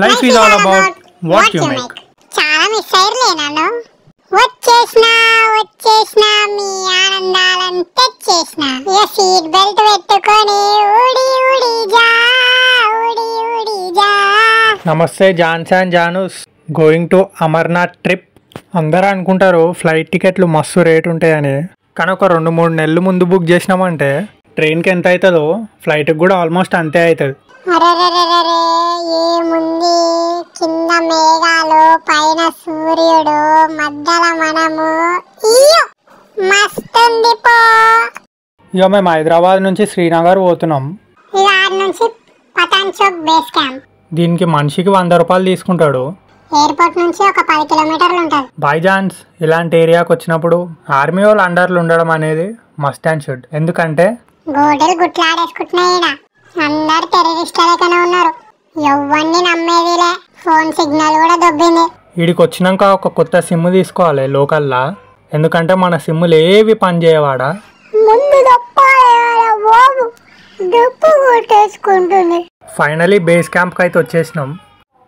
Life is all about what you make. చాలా miss అయ్యలే నన్ను. వచ్చేసిన మీ ఆనందాలను తెచ్చేసిన. ఇక సీట్ బెల్ట్ పెట్టుకొని ఊడి జా. నమస్తే జాన్స్ అండ్ జానూస్. Going to Amarnath trip. అందరూ అనుకుంటారు ఫ్లైట్ టికెట్లు మస్తు రేట్ ఉంటాయని, కానీ ఒక 2-3 నెలలు ముందు బుక్ చేసినామంటే ట్రైన్కి ఎంత అవుతుందో ఫ్లైట్కి కూడా ఆల్మోస్ట్ అంతే అవుతుంది. ఏముంది, కింద మేఘాలు, పైన సూర్యుడు, మధ్యలో మనము. మస్తుంది పో. ఇక మేము హైదరాబాద్ నుంచి శ్రీనగర్ పోతున్నాం. నుంచి పటాన్ చౌక్ బేస్ క్యాంప్. దీనికి మనిషికి 100 రూపాయలు తీసుకుంటాడు. ఎయిర్పోర్ట్ నుంచి ఒక 10 కిలోమీటర్లు ఉంటుంది. బై ఛాన్స్ ఇలాంటి ఏరియాకి వచ్చినప్పుడు ఆర్మీ వాళ్ళు అండర్లు ఉండడం అనేది మస్ట్ అండ్ షుడ్. ఎందుకంటే గోడలు గుట్లాడేసుకుంటున్నాయి. అందరు టెర్రరిస్టుల లెక్కనే ఉన్నారు. ఎవరిని నమ్మేదిలే. ఫోన్ సిగ్నల్ కూడా దొబ్బింది. వీడికి వచ్చినాక ఒక కొత్త సిమ్ తీసుకోవాలి లోకల్లా, ఎందుకంటే మన సిమ్ములు ఏవి పని చేయవాడా. ఫైనలీ బేస్ క్యాంప్కి అయితే వచ్చేసినాం.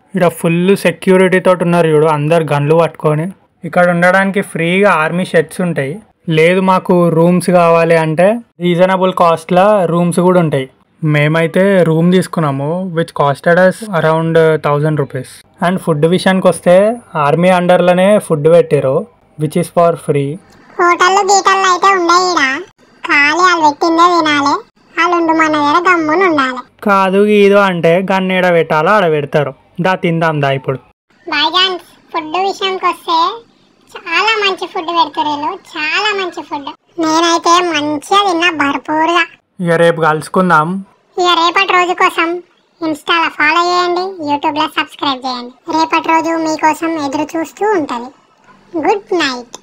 ఇక్కడ ఫుల్ సెక్యూరిటీ తోటి ఉన్నారు చూడు, అందరు గన్లు పట్టుకొని. ఇక్కడ ఉండడానికి ఫ్రీగా ఆర్మీ షెడ్స్ ఉంటాయి. లేదు మాకు రూమ్స్ కావాలి అంటే రీజనబుల్ కాస్ట్లో రూమ్స్ కూడా ఉంటాయి. మేమైతే రూమ్ తీసుకున్నాము which costed us around 1000 rupees. And food విషయానికి వస్తే ఆర్మీ అండర్లోనే ఫుడ్ పెట్టారు విచ్ ఇస్ ఫర్ ఫ్రీ. హోటల్లో గీటల్లో అయితే ఉండేదా, ఖాళీ వాళ్ళు పెట్టిందే తినాలి. వాళ్ళు ఉండు మన దగ్గర గమ్మున ఉండాలి. కాదు గీదు అంటే గన్నేడ పెట్టాలో ఆడ పెడతారు. దా తిందాం దా ఇప్పుడు. బైజాన్స్ ఫుడ్ విషయానికి వస్తే చాలా మంచి ఫుడ్ పెడతారు, చాలా మంచి ఫుడ్. నేనైతే మంచిగా తిన్నా భర్పూరుగా. ఇక రేపు కలుసుకుందాం. ఇక రేపటి రోజు కోసం ఇన్స్టాలో ఫాలో చేయండి, యూట్యూబ్లో సబ్స్క్రైబ్ చేయండి. రేపటి రోజు మీకోసం ఎదురు చూస్తూ ఉంటుంది. Good night.